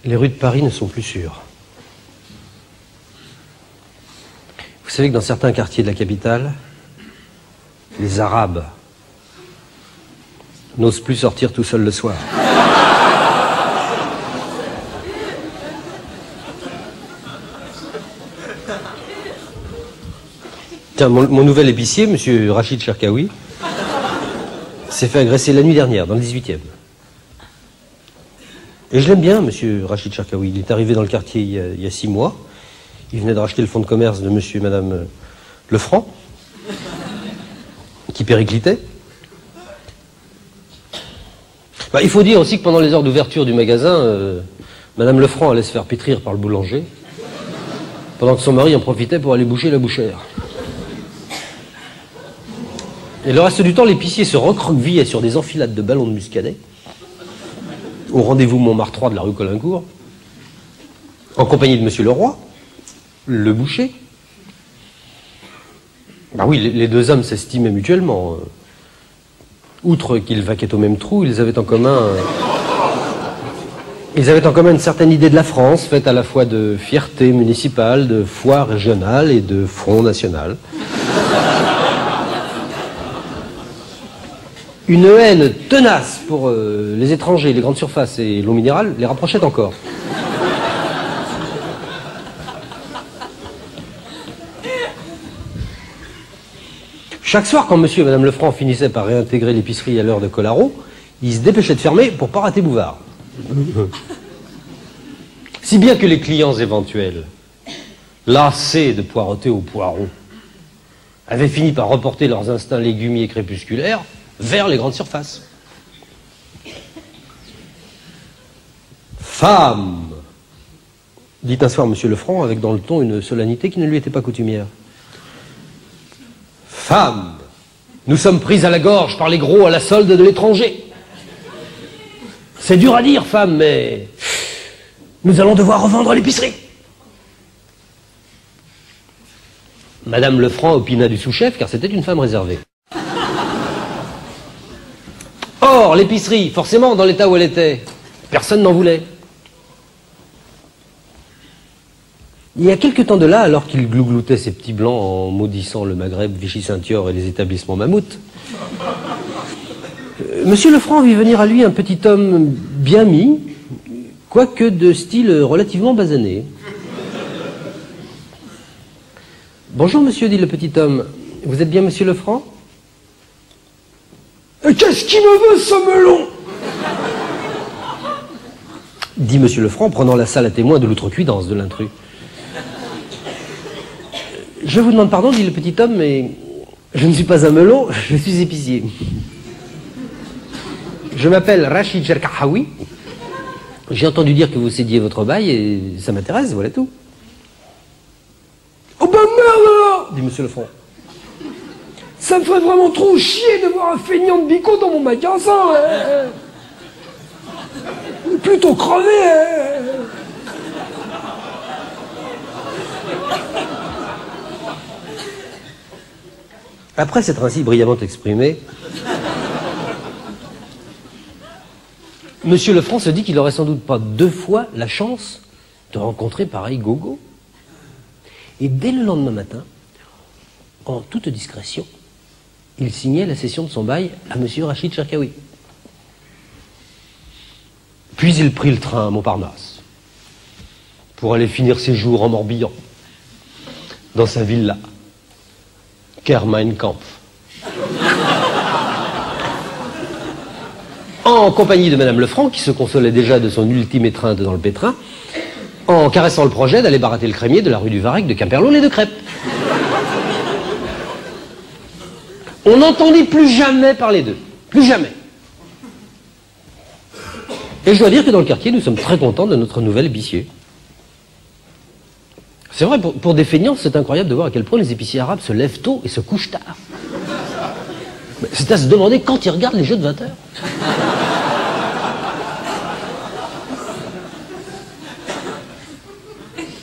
Les rues de Paris ne sont plus sûres. Vous savez que dans certains quartiers de la capitale, les Arabes n'osent plus sortir tout seuls le soir. Tiens, mon nouvel épicier, monsieur Rachid Cherkaoui, s'est fait agresser la nuit dernière, dans le 18e. Et je l'aime bien, monsieur Rachid Cherkaoui. Il est arrivé dans le quartier il y a 6 mois. Il venait de racheter le fonds de commerce de monsieur et madame Lefranc, qui périclitait. Bah, il faut dire aussi que pendant les heures d'ouverture du magasin, madame Lefranc allait se faire pétrir par le boulanger, pendant que son mari en profitait pour aller boucher la bouchère. Et le reste du temps, l'épicier se recroquevillait sur des enfilades de ballons de muscadet, au rendez-vous Montmartre 3 de la rue Colincourt, en compagnie de monsieur Leroy, le boucher. Bah oui, les deux hommes s'estimaient mutuellement. Outre qu'ils vaquaient au même trou, ils avaient en commun une certaine idée de la France, faite à la fois de fierté municipale, de foi régionale et de front national. Une haine tenace pour les étrangers, les grandes surfaces et l'eau minérale les rapprochait encore. Chaque soir, quand monsieur et madame Lefranc finissaient par réintégrer l'épicerie à l'heure de Colaro, ils se dépêchaient de fermer pour pas rater Bouvard. Si bien que les clients éventuels, lassés de poireauter au poireau, avaient fini par reporter leurs instincts légumiers crépusculaires vers les grandes surfaces. Femme, dit un soir monsieur Lefranc avec dans le ton une solennité qui ne lui était pas coutumière. Femme, nous sommes pris à la gorge par les gros à la solde de l'étranger. C'est dur à dire, femme, mais nous allons devoir revendre l'épicerie. Madame Lefranc opina du sous-chef, car c'était une femme réservée. Or, l'épicerie, forcément, dans l'état où elle était, personne n'en voulait. Il y a quelque temps de là, alors qu'il glougloutait ses petits blancs en maudissant le Maghreb, Vichy-Saint-Thior et les établissements mammouths, monsieur Lefranc vit venir à lui un petit homme bien mis, quoique de style relativement basané. « Bonjour, monsieur, dit le petit homme. Vous êtes bien monsieur Lefranc ?»« Qu'est-ce qu'il me veut, ce melon ?» dit monsieur Lefranc, prenant la salle à témoin de l'outrecuidance de l'intrus. « Je vous demande pardon, dit le petit homme, mais je ne suis pas un melon, je suis épicier. Je m'appelle Rachid Cherkaoui. J'ai entendu dire que vous cédiez votre bail et ça m'intéresse, voilà tout. »« Oh ben merde alors !» dit monsieur Lefranc. « Ça me ferait vraiment trop chier de voir un feignant de bico dans mon magasin. Plutôt crevé. Après s'être ainsi brillamment exprimé, monsieur Lefranc se dit qu'il n'aurait sans doute pas 2 fois la chance de rencontrer pareil gogo. Et dès le lendemain matin, en toute discrétion, il signait la cession de son bail à monsieur Rachid Cherkaoui. Puis il prit le train à Montparnasse pour aller finir ses jours en Morbihan, dans sa villa, Ker Mein Kampf. En compagnie de madame Lefranc, qui se consolait déjà de son ultime étreinte dans le pétrin, en caressant le projet d'aller barater le crémier de la rue du Varec, de Quimperlé et de Crêpes. On n'entendit plus jamais parler d'eux. Plus jamais. Et je dois dire que dans le quartier, nous sommes très contents de notre nouvel épicier. C'est vrai, pour des feignants, c'est incroyable de voir à quel point les épiciers arabes se lèvent tôt et se couchent tard. C'est à se demander quand ils regardent les jeux de 20 heures.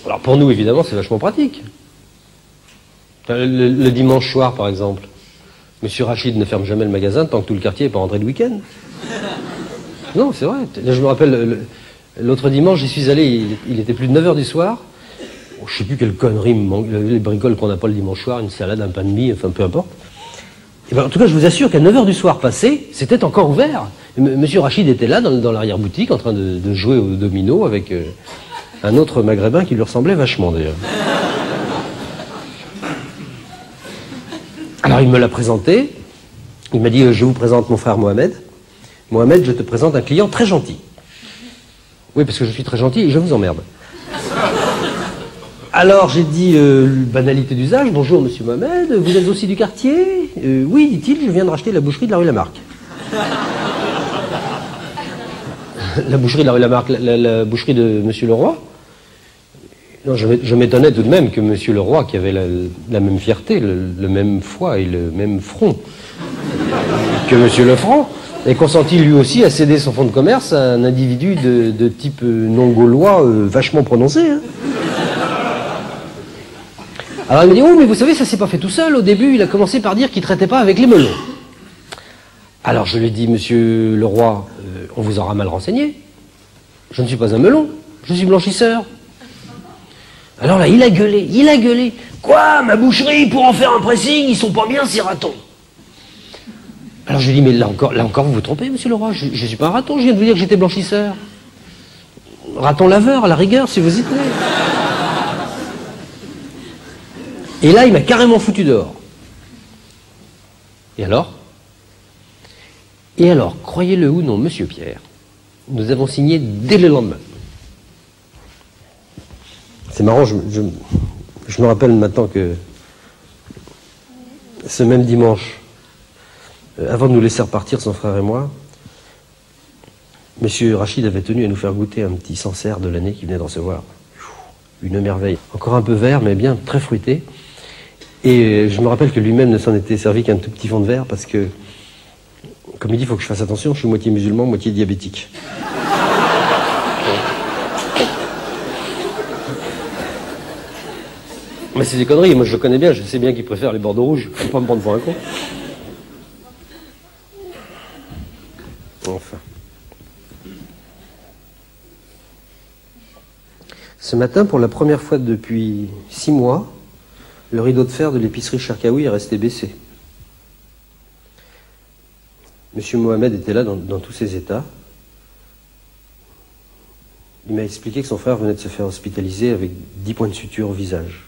Alors pour nous, évidemment, c'est vachement pratique. Le dimanche soir, par exemple, monsieur Rachid ne ferme jamais le magasin tant que tout le quartier n'est pas rentré de week-end. Non, c'est vrai. Là, je me rappelle, L'autre dimanche, j'y suis allé, il était plus de 9 h du soir. Je ne sais plus quelle connerie me manque, les bricoles qu'on n'a pas le dimanche soir, une salade, un pain de mie, enfin peu importe. Et ben, en tout cas, je vous assure qu'à 9 h du soir passé, c'était encore ouvert. Monsieur Rachid était là, dans l'arrière-boutique, en train de jouer au domino avec un autre maghrébin qui lui ressemblait vachement d'ailleurs. Alors il me l'a présenté, il m'a dit je vous présente mon frère Mohamed. Mohamed, je te présente un client très gentil. Oui, parce que je suis très gentil et je vous emmerde. Alors j'ai dit banalité d'usage, bonjour monsieur Mohamed, vous êtes aussi du quartier? Oui, dit-il, je viens de racheter la boucherie de la rue Lamarck. La boucherie de la rue Lamarck, la boucherie de monsieur Leroy? Non, je m'étonnais tout de même que monsieur Leroy, qui avait la même fierté, le même foie et le même front que monsieur Lefranc, ait consenti lui aussi à céder son fonds de commerce à un individu de type non-gaulois vachement prononcé. Hein. Alors il m'a dit, oh mais vous savez, ça s'est pas fait tout seul. Au début, il a commencé par dire qu'il ne traitait pas avec les melons. Alors je lui ai dit, monsieur Leroy, on vous aura mal renseigné. Je ne suis pas un melon, je suis blanchisseur. Alors là, il a gueulé. Quoi, ma boucherie, pour en faire un pressing, ils sont pas bien ces ratons. Alors je lui ai dit, mais là encore, vous vous trompez, monsieur Leroy, je ne suis pas un raton, je viens de vous dire que j'étais blanchisseur. Raton laveur, à la rigueur, si vous y tenez. Et là, il m'a carrément foutu dehors. Et alors, croyez-le ou non, monsieur Pierre, nous avons signé dès le lendemain. C'est marrant, je me rappelle maintenant que ce même dimanche, avant de nous laisser repartir, son frère et moi, monsieur Rachid avait tenu à nous faire goûter un petit Sancerre de l'année qu'il venait de recevoir. Une merveille. Encore un peu vert, mais bien très fruité. Et je me rappelle que lui-même ne s'en était servi qu'un tout petit fond de verre parce que, comme il dit, il faut que je fasse attention, je suis moitié musulman, moitié diabétique. Mais c'est des conneries, moi je le connais bien, je sais bien qu'il préfère les bordeaux rouges, il ne faut pas me prendre pour un con. Enfin. Ce matin, pour la première fois depuis 6 mois, le rideau de fer de l'épicerie Cherkaoui est resté baissé. Monsieur Mohamed était là dans tous ses états. Il m'a expliqué que son frère venait de se faire hospitaliser avec 10 points de suture au visage.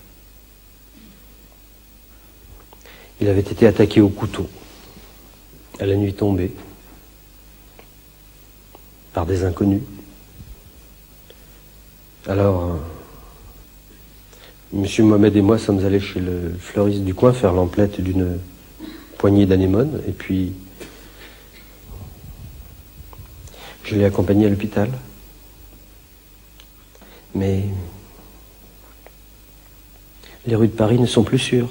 Il avait été attaqué au couteau, à la nuit tombée, par des inconnus. Alors, monsieur Mohamed et moi sommes allés chez le fleuriste du coin faire l'emplette d'une poignée d'anémones, et puis je l'ai accompagné à l'hôpital. Mais les rues de Paris ne sont plus sûres.